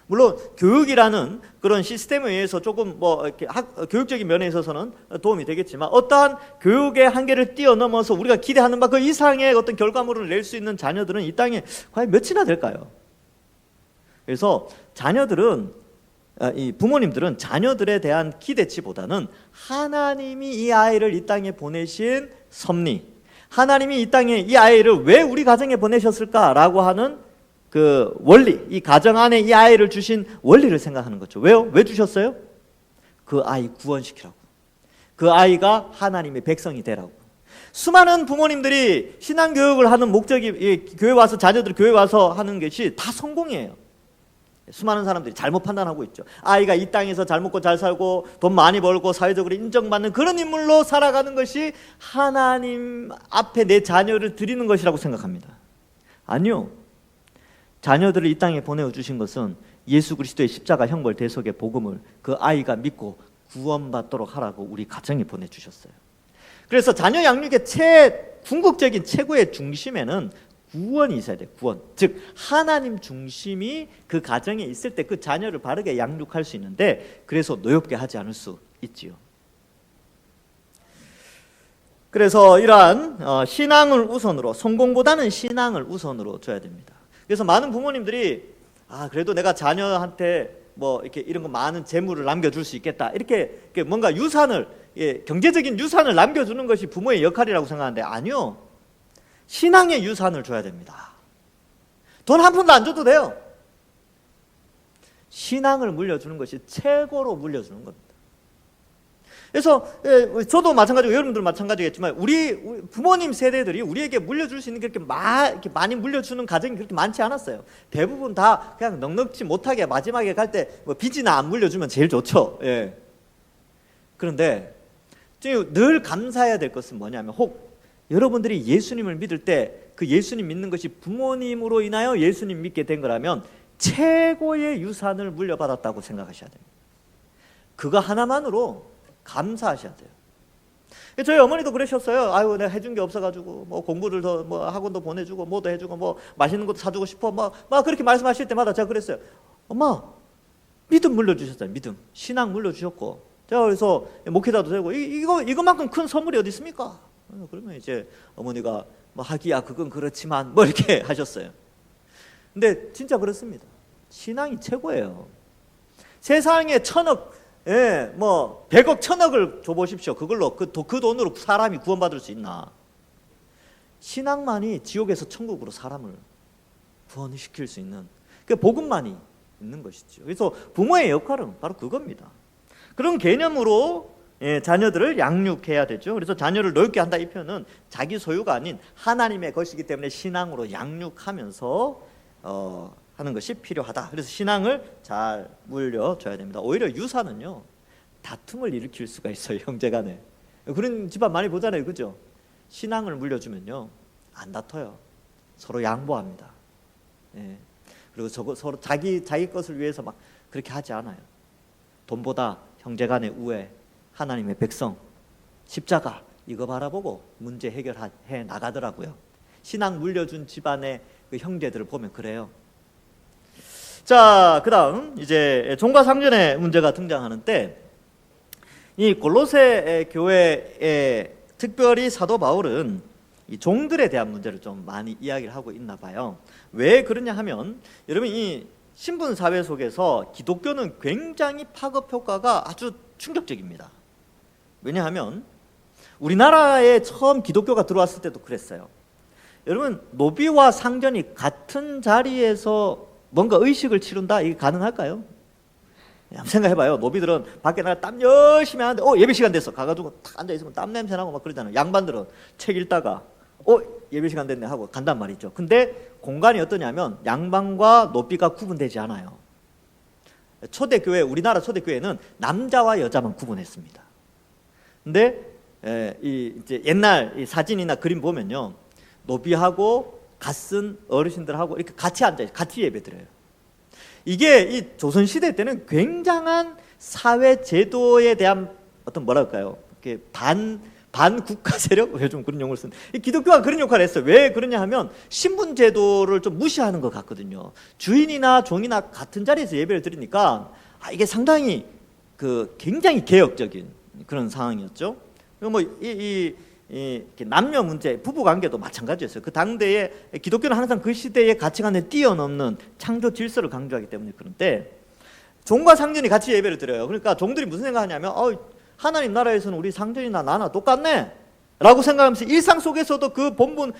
물론 교육이라는 그런 시스템에 의해서 조금 뭐 이렇게 교육적인 면에 있어서는 도움이 되겠지만 어떠한 교육의 한계를 뛰어넘어서 우리가 기대하는 바 그 이상의 어떤 결과물을 낼 수 있는 자녀들은 이 땅에 과연 몇이나 될까요? 그래서 이 부모님들은 자녀들에 대한 기대치보다는 하나님이 이 아이를 이 땅에 보내신 섭리, 하나님이 이 땅에 이 아이를 왜 우리 가정에 보내셨을까라고 하는 그 원리, 이 가정 안에 이 아이를 주신 원리를 생각하는 거죠. 왜요? 왜 주셨어요? 그 아이 구원시키라고. 그 아이가 하나님의 백성이 되라고. 수많은 부모님들이 신앙교육을 하는 목적이 교회 와서 자녀들 교회 와서 하는 것이 다 성공이에요. 수많은 사람들이 잘못 판단하고 있죠. 아이가 이 땅에서 잘 먹고 잘 살고 돈 많이 벌고 사회적으로 인정받는 그런 인물로 살아가는 것이 하나님 앞에 내 자녀를 드리는 것이라고 생각합니다. 아니요. 자녀들을 이 땅에 보내주신 것은 예수 그리스도의 십자가 형벌 대속의 복음을 그 아이가 믿고 구원받도록 하라고 우리 가정에 보내주셨어요. 그래서 자녀 양육의 궁극적인 최고의 중심에는 구원이 있어야 돼요. 구원. 즉 하나님 중심이 그 가정에 있을 때 그 자녀를 바르게 양육할 수 있는데, 그래서 노엽게 하지 않을 수 있지요. 그래서 이러한 신앙을 우선으로, 성공보다는 신앙을 우선으로 줘야 됩니다. 그래서 많은 부모님들이 그래도 내가 자녀한테 뭐 이렇게 이런 거 많은 재물을 남겨줄 수 있겠다, 이렇게 뭔가 유산을, 경제적인 유산을 남겨주는 것이 부모의 역할이라고 생각하는데, 아니요. 신앙의 유산을 줘야 됩니다. 돈 한 푼도 안 줘도 돼요. 신앙을 물려주는 것이 최고로 물려주는 겁니다. 그래서 저도 마찬가지고 여러분들도 마찬가지겠지만 우리 부모님 세대들이 우리에게 물려줄 수 있는 게 이렇게 많이 물려주는 가정이 그렇게 많지 않았어요. 대부분 다 그냥 넉넉지 못하게 마지막에 갈 때 뭐 빚이나 안 물려주면 제일 좋죠. 예. 그런데 늘 감사해야 될 것은 뭐냐면, 혹 여러분들이 예수님을 믿을 때 그 예수님 믿는 것이 부모님으로 인하여 예수님 믿게 된 거라면 최고의 유산을 물려받았다고 생각하셔야 됩니다. 그거 하나만으로 감사하셔야 돼요. 저희 어머니도 그러셨어요. 아유, 내가 해준 게 없어가지고 뭐 공부를 더 뭐 학원도 보내주고 뭐도 해주고 뭐 맛있는 것도 사주고 싶어 막 그렇게 말씀하실 때마다 제가 그랬어요. 엄마, 믿음 물려주셨잖아요. 믿음, 신앙 물려주셨고, 제가 그래서 목회자도 되고 이거만큼 큰 선물이 어디 있습니까? 그러면 이제 어머니가 뭐 하기야 그건 그렇지만 뭐 이렇게 하셨어요. 근데 진짜 그렇습니다. 신앙이 최고예요. 세상에 1,000억, 뭐 100억 1,000억을 줘보십시오. 그걸로 그 돈으로 사람이 구원받을 수 있나? 신앙만이 지옥에서 천국으로 사람을 구원시킬 수 있는 그 복음만이 있는 것이죠. 그래서 부모의 역할은 바로 그겁니다. 그런 개념으로 자녀들을 양육해야 되죠. 그래서 자녀를 넓게 한다, 이 표현은 자기 소유가 아닌 하나님의 것이기 때문에 신앙으로 양육하면서 하는 것이 필요하다. 그래서 신앙을 잘 물려줘야 됩니다. 오히려 유산은요, 다툼을 일으킬 수가 있어요. 형제간에. 그런 집안 많이 보잖아요, 그죠? 신앙을 물려주면요, 안 다퉈요. 서로 양보합니다. 그리고 서로 자기 자기 것을 위해서 막 그렇게 하지 않아요. 돈보다 형제간의 우애, 하나님의 백성, 십자가, 이거 바라보고 문제 해결해 나가더라고요. 신앙 물려준 집안의 그 형제들을 보면 그래요. 자, 그 다음 이제 종과 상전의 문제가 등장하는 때, 이 골로새 교회에 특별히 사도 바울은 이 종들에 대한 문제를 좀 많이 이야기를 하고 있나 봐요. 왜 그러냐 하면, 여러분 이 신분 사회 속에서 기독교는 굉장히 파급 효과가 아주 충격적입니다. 왜냐하면 우리나라에 처음 기독교가 들어왔을 때도 그랬어요. 여러분, 노비와 상전이 같은 자리에서 뭔가 의식을 치른다? 이게 가능할까요? 한번 생각해봐요. 노비들은 밖에 나가 땀 열심히 하는데 예배 시간 됐어. 가가지고 탁 앉아있으면 땀 냄새 나고 막 그러잖아요. 양반들은 책 읽다가 예배 시간 됐네 하고 간단 말이죠. 근데 공간이 어떠냐면 양반과 노비가 구분되지 않아요. 초대교회, 우리나라 초대교회는 남자와 여자만 구분했습니다. 근데 이제 옛날 이 사진이나 그림 보면요, 노비하고 갓쓴 어르신들하고 이렇게 같이 앉아요. 같이 예배드려요. 이게 이 조선시대 때는 굉장한 사회 제도에 대한 어떤 뭐랄까요, 이렇게 반국가 세력? 왜 좀 그런 용어를 이 기독교가 그런 역할을 했어요. 왜 그러냐 하면 신분 제도를 좀 무시하는 것 같거든요. 주인이나 종이나 같은 자리에서 예배를 드리니까 이게 상당히 굉장히 개혁적인 그런 상황이었죠. 남녀 문제, 부부 관계도 마찬가지였어요. 그 당대에 기독교는 항상 그 시대의 가치관에 뛰어넘는 창조 질서를 강조하기 때문에 그런데 종과 상전이 같이 예배를 드려요. 그러니까 종들이 무슨 생각하냐면 하나님 나라에서는 우리 상전이나 나나 똑같네 라고 생각하면서 일상 속에서도 그 본분,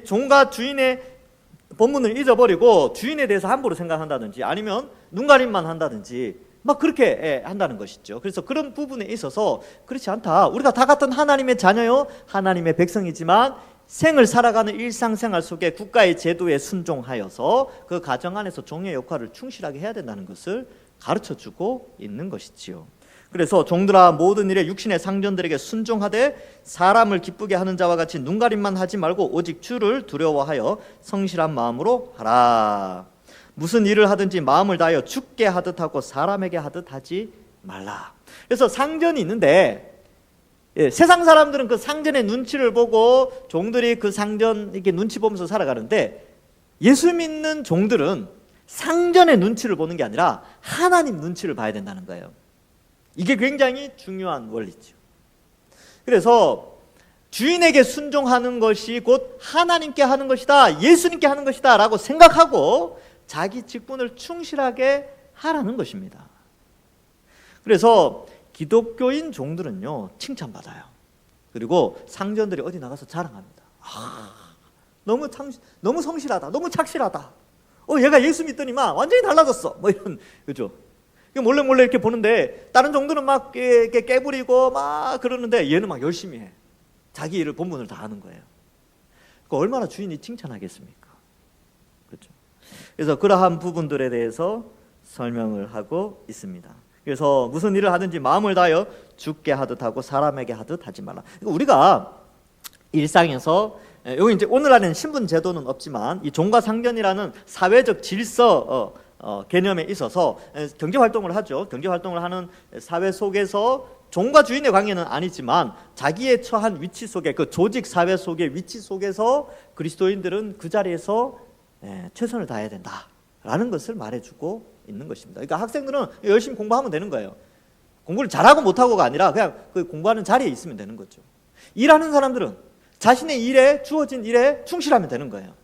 종과 주인의 본분을 잊어버리고 주인에 대해서 함부로 생각한다든지 아니면 눈가림만 한다든지 막 그렇게 한다는 것이죠. 그래서 그런 부분에 있어서 그렇지 않다. 우리가 다 같은 하나님의 자녀요, 하나님의 백성이지만 생을 살아가는 일상생활 속에 국가의 제도에 순종하여서 그 가정 안에서 종의 역할을 충실하게 해야 된다는 것을 가르쳐주고 있는 것이지요. 그래서 종들아 모든 일에 육신의 상전들에게 순종하되 사람을 기쁘게 하는 자와 같이 눈가림만 하지 말고 오직 주를 두려워하여 성실한 마음으로 하라. 무슨 일을 하든지 마음을 다하여 주께 하듯 하고 사람에게 하듯 하지 말라. 그래서 상전이 있는데 세상 사람들은 그 상전의 눈치를 보고 종들이 그 상전 이렇게 눈치 보면서 살아가는데 예수 믿는 종들은 상전의 눈치를 보는 게 아니라 하나님 눈치를 봐야 된다는 거예요. 이게 굉장히 중요한 원리죠. 그래서 주인에게 순종하는 것이 곧 하나님께 하는 것이다, 예수님께 하는 것이다 라고 생각하고 자기 직분을 충실하게 하라는 것입니다. 그래서 기독교인 종들은요 칭찬받아요. 그리고 상전들이 어디 나가서 자랑합니다. 너무 성실하다, 너무 착실하다, 얘가 예수 믿더니만 완전히 달라졌어, 뭐 이런, 그죠? 몰래 이렇게 보는데 다른 종들은 막 이렇게 깨부리고 막 그러는데 얘는 막 열심히 해. 자기 일을 본분을 다 하는 거예요. 얼마나 주인이 칭찬하겠습니까? 그렇죠? 그래서 그러한 부분들에 대해서 설명을 하고 있습니다. 그래서 무슨 일을 하든지 마음을 다하여 주께 하듯 하고 사람에게 하듯 하지 말라. 우리가 일상에서 여기 이제 오늘날에는 신분 제도는 없지만 이 종과 상전이라는 사회적 질서 개념에 있어서 경제 활동을 하죠. 경제 활동을 하는 사회 속에서 종과 주인의 관계는 아니지만 자기의 처한 위치 속에 그 조직 사회 속의 위치 속에서 그리스도인들은 그 자리에서 최선을 다해야 된다라는 것을 말해주고 있는 것입니다. 그러니까 학생들은 열심히 공부하면 되는 거예요. 공부를 잘하고 못하고가 아니라 그냥 그 공부하는 자리에 있으면 되는 거죠. 일하는 사람들은 자신의 일에 주어진 일에 충실하면 되는 거예요.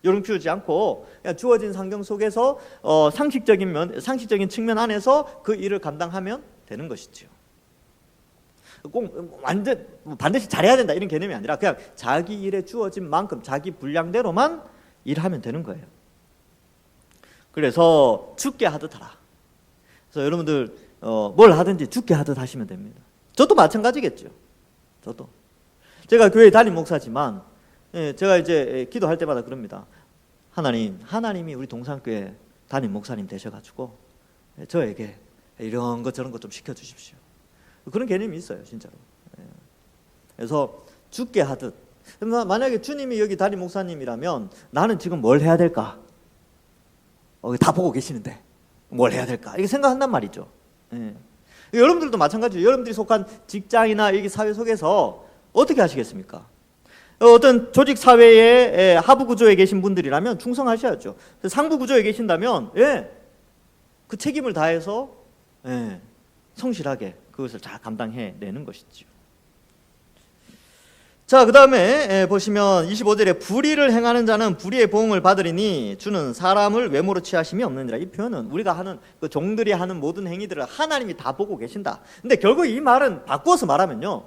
요령 피우지 않고 그냥 주어진 환경 속에서 상식적인 측면 안에서 그 일을 감당하면 되는 것이죠. 꼭 완전 반드시 잘해야 된다 이런 개념이 아니라 그냥 자기 일에 주어진 만큼 자기 분량대로만 일하면 되는 거예요. 그래서 주께 하듯 하라. 그래서 여러분들 뭘 하든지 주께 하듯 하시면 됩니다. 저도 마찬가지겠죠. 저도 제가 교회 담임 목사지만 제가 이제 기도할 때마다 그럽니다. 하나님이 우리 동산교회 담임 목사님 되셔가지고 저에게 이런 것 저런 것 좀 시켜주십시오. 그런 개념이 있어요, 진짜로. 그래서 주께 하듯. 만약에 주님이 여기 담임 목사님이라면 나는 지금 뭘 해야 될까? 다 보고 계시는데 뭘 해야 될까? 이렇게 생각한단 말이죠. 여러분들도 마찬가지예요. 여러분들이 속한 직장이나 여기 사회 속에서 어떻게 하시겠습니까? 어떤 조직 사회의 하부 구조에 계신 분들이라면 충성하셔야죠. 상부 구조에 계신다면 그 책임을 다해서 성실하게 그것을 잘 감당해내는 것이죠. 자, 그 다음에 보시면 25절에 불의를 행하는 자는 불의의 보응을 받으리니 주는 사람을 외모로 취하심이 없느니라. 이 표현은 우리가 하는 그 종들이 하는 모든 행위들을 하나님이 다 보고 계신다. 근데 결국 이 말은 바꾸어서 말하면요,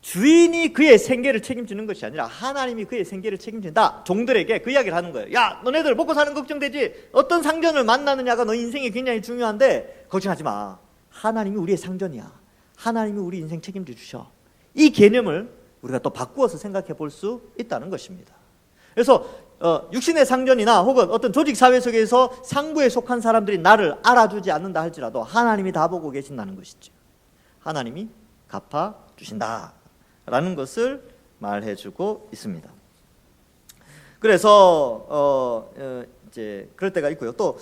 주인이 그의 생계를 책임지는 것이 아니라 하나님이 그의 생계를 책임진다. 종들에게 그 이야기를 하는 거예요. 야, 너네들 먹고 사는 걱정되지? 어떤 상전을 만나느냐가 너 인생이 굉장히 중요한데 걱정하지 마. 하나님이 우리의 상전이야. 하나님이 우리 인생 책임져 주셔. 이 개념을 우리가 또 바꾸어서 생각해 볼 수 있다는 것입니다. 그래서 육신의 상전이나 혹은 어떤 조직 사회 속에서 상부에 속한 사람들이 나를 알아주지 않는다 할지라도 하나님이 다 보고 계신다는 것이죠. 하나님이 갚아 주신다라는 것을 말해주고 있습니다. 그래서 이제 그럴 때가 있고요. 또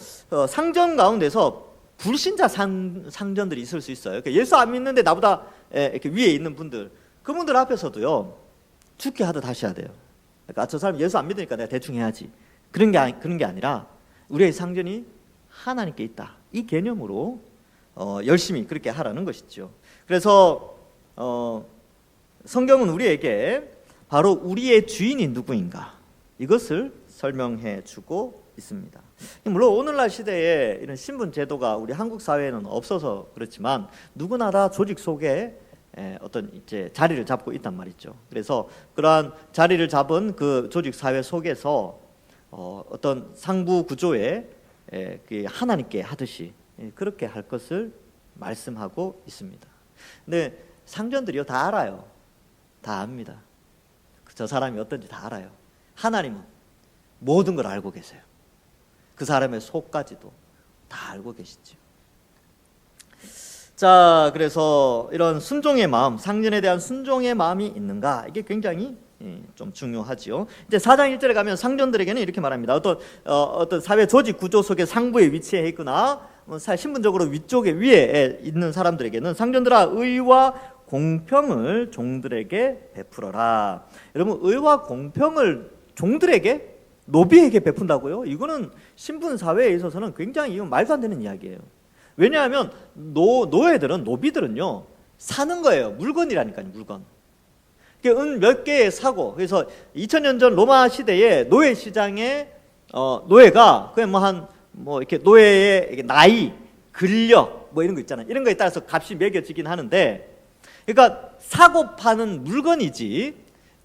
상전 가운데서 불신자 상전들이 있을 수 있어요. 그러니까 예수 안 믿는데 나보다 이렇게 위에 있는 분들, 그분들 앞에서도요 죽게 하듯 하셔야 돼요. 그러니까 저 사람 예수 안 믿으니까 내가 대충 해야지 그런 게 아니라 우리의 상전이 하나님께 있다 이 개념으로 열심히 그렇게 하라는 것이죠. 그래서 성경은 우리에게 바로 우리의 주인이 누구인가 이것을 설명해 주고 있습니다. 물론 오늘날 시대에 이런 신분 제도가 우리 한국 사회에는 없어서 그렇지만 누구나 다 조직 속에 어떤 이제 자리를 잡고 있단 말이죠. 그래서 그러한 자리를 잡은 그 조직 사회 속에서 어떤 상부 구조에 하나님께 하듯이 그렇게 할 것을 말씀하고 있습니다. 근데 상전들이요 다 알아요. 다 압니다. 저 사람이 어떤지 다 알아요. 하나님은 모든 걸 알고 계세요. 그 사람의 속까지도 다 알고 계시죠. 자, 그래서 이런 순종의 마음, 상전에 대한 순종의 마음이 있는가 이게 굉장히 좀 중요하지요. 이제 4장 1절에 가면 상전들에게는 이렇게 말합니다. 어떤 사회 조직 구조 속에 상부에 위치해 있거나 신분적으로 위쪽에 위에 있는 사람들에게는 상전들아 의와 공평을 종들에게 베풀어라. 여러분 의와 공평을 종들에게 노비에게 베푼다고요? 이거는 신분 사회에 있어서는 굉장히 이건 말도 안 되는 이야기예요. 왜냐하면 노예들은 노비들은요 사는 거예요. 물건이라니까요. 물건. 은 몇 개의 사고. 그래서 2000년 전 로마 시대에 노예 시장에 노예가 그냥 이렇게 노예의 나이, 근력 뭐 이런 거 있잖아요. 이런 거에 따라서 값이 매겨지긴 하는데, 그러니까 사고 파는 물건이지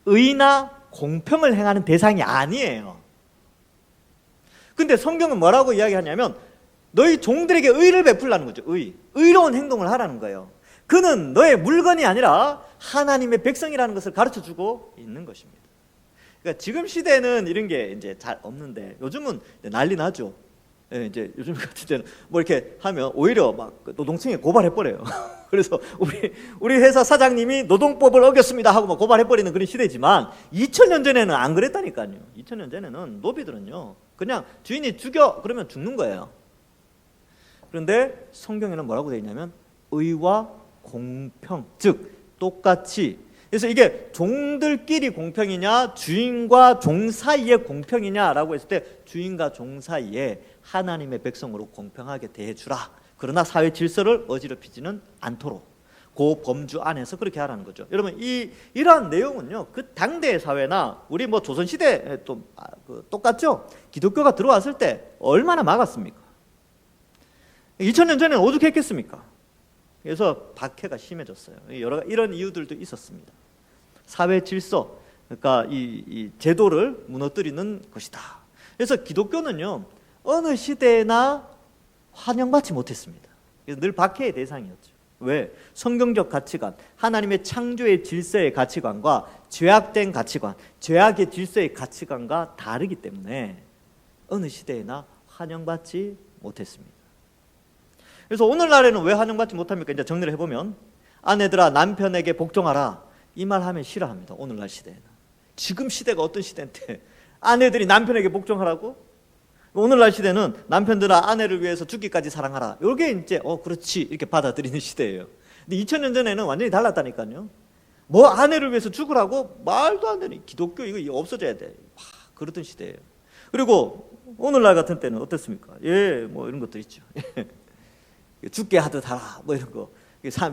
의나 공평을 행하는 대상이 아니에요. 근데 성경은 뭐라고 이야기하냐면 너희 종들에게 의를 베풀라는 거죠. 의로운 행동을 하라는 거예요. 그는 너의 물건이 아니라 하나님의 백성이라는 것을 가르쳐주고 있는 것입니다. 그러니까 지금 시대는 이런 게 이제 잘 없는데 요즘은 난리 나죠. 예, 이제 요즘 같은 때는 뭐 이렇게 하면 오히려 막 노동청에 고발해버려요. 그래서 우리 회사 사장님이 노동법을 어겼습니다 하고 막 고발해버리는 그런 시대지만 2000년 전에는 안 그랬다니까요. 2000년 전에는 노비들은요 그냥 주인이 죽여 그러면 죽는 거예요. 그런데 성경에는 뭐라고 되어 있냐면 의와 공평, 즉 똑같이. 그래서 이게 종들끼리 공평이냐 주인과 종 사이의 공평이냐라고 했을 때 주인과 종 사이에 하나님의 백성으로 공평하게 대해주라. 그러나 사회 질서를 어지럽히지는 않도록 그 범주 안에서 그렇게 하라는 거죠. 여러분 이러한 내용은요 그 당대의 사회나 우리 뭐 조선시대 또 똑같죠. 기독교가 들어왔을 때 얼마나 막았습니까? 2000년 전에는 오죽했겠습니까? 그래서 박해가 심해졌어요. 이런 이유들도 있었습니다. 사회 질서, 그러니까 이 제도를 무너뜨리는 것이다. 그래서 기독교는요 어느 시대나 환영받지 못했습니다. 그래서 늘 박해의 대상이었죠. 왜? 성경적 가치관, 하나님의 창조의 질서의 가치관과 죄악된 가치관, 죄악의 질서의 가치관과 다르기 때문에 어느 시대에나 환영받지 못했습니다. 그래서 오늘날에는 왜 환영받지 못합니까? 이제 정리를 해보면 아내들아 남편에게 복종하라 이 말 하면 싫어합니다. 오늘날 시대에는. 지금 시대가 어떤 시대인데 아내들이 남편에게 복종하라고? 오늘날 시대는 남편들아 아내를 위해서 죽기까지 사랑하라. 이게 이제 그렇지 이렇게 받아들이는 시대예요. 근데 2000년 전에는 완전히 달랐다니까요. 뭐 아내를 위해서 죽으라고? 말도 안 되는 기독교 이거 없어져야 돼. 그러던 시대예요. 그리고 오늘날 같은 때는 어떻습니까? 뭐 이런 것들 있죠. 죽게 하듯 하라 뭐 이런 거.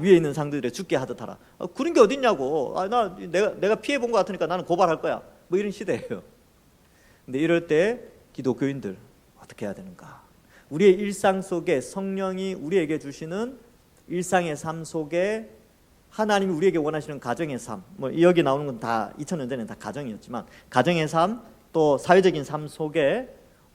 위에 있는 상들에 죽게 하듯 하라. 그런 게 어딨냐고. 내가 피해 본 것 같으니까 나는 고발할 거야. 뭐 이런 시대예요. 근데 이럴 때 기독교인들 어떻게 해야 되는가? 우리의 일상 속에 성령이 우리에게 주시는 일상의 삶 속에 하나님이 우리에게 원하시는 가정의 삶, 뭐 여기 나오는 건 다 2000년 전에는 다 가정이었지만 가정의 삶 또 사회적인 삶 속에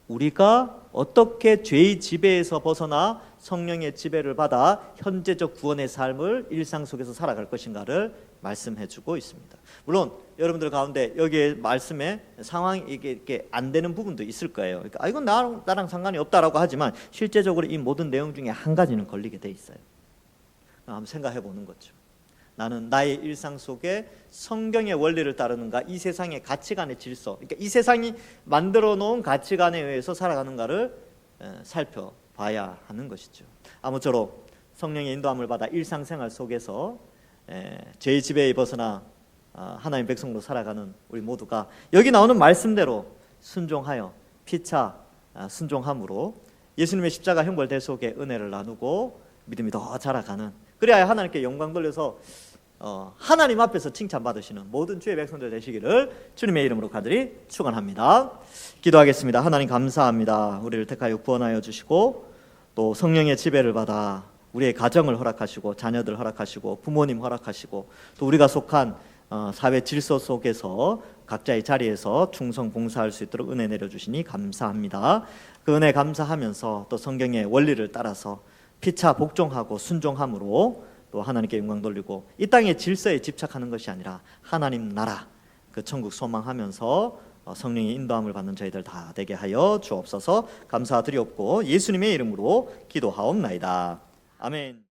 우리가 어떻게 죄의 지배에서 벗어나 성령의 지배를 받아 현재적 구원의 삶을 일상 속에서 살아갈 것인가를 말씀해주고 있습니다. 물론 여러분들 가운데 여기에 말씀에 상황이 이게 안 되는 부분도 있을 거예요. 그러니까 이건 나랑 상관이 없다라고 하지만 실제적으로 이 모든 내용 중에 한 가지는 걸리게 돼 있어요. 한번 생각해 보는 거죠. 나는 나의 일상 속에 성경의 원리를 따르는가, 이 세상의 가치관의 질서, 그러니까 이 세상이 만들어 놓은 가치관에 의해서 살아가는가를 살펴봐야 하는 것이죠. 아무쪼록 성령의 인도함을 받아 일상생활 속에서 죄의 지배에 벗어나 하나님 백성으로 살아가는 우리 모두가 여기 나오는 말씀대로 순종하여 피차 순종함으로 예수님의 십자가 형벌 대속의 은혜를 나누고 믿음이 더 자라가는, 그래야 하나님께 영광 돌려서 하나님 앞에서 칭찬받으시는 모든 주의 백성들 되시기를 주님의 이름으로 간절히 축원합니다. 기도하겠습니다. 하나님 감사합니다. 우리를 택하여 구원하여 주시고 또 성령의 지배를 받아 우리의 가정을 허락하시고 자녀들 허락하시고 부모님 허락하시고 또 우리가 속한 사회 질서 속에서 각자의 자리에서 충성 봉사할 수 있도록 은혜 내려주시니 감사합니다. 그 은혜 감사하면서 또 성경의 원리를 따라서 피차 복종하고 순종함으로 또 하나님께 영광 돌리고 이 땅의 질서에 집착하는 것이 아니라 하나님 나라 그 천국 소망하면서 성령의 인도함을 받는 저희들 다 되게 하여 주옵소서. 감사드리옵고 예수님의 이름으로 기도하옵나이다. 아멘.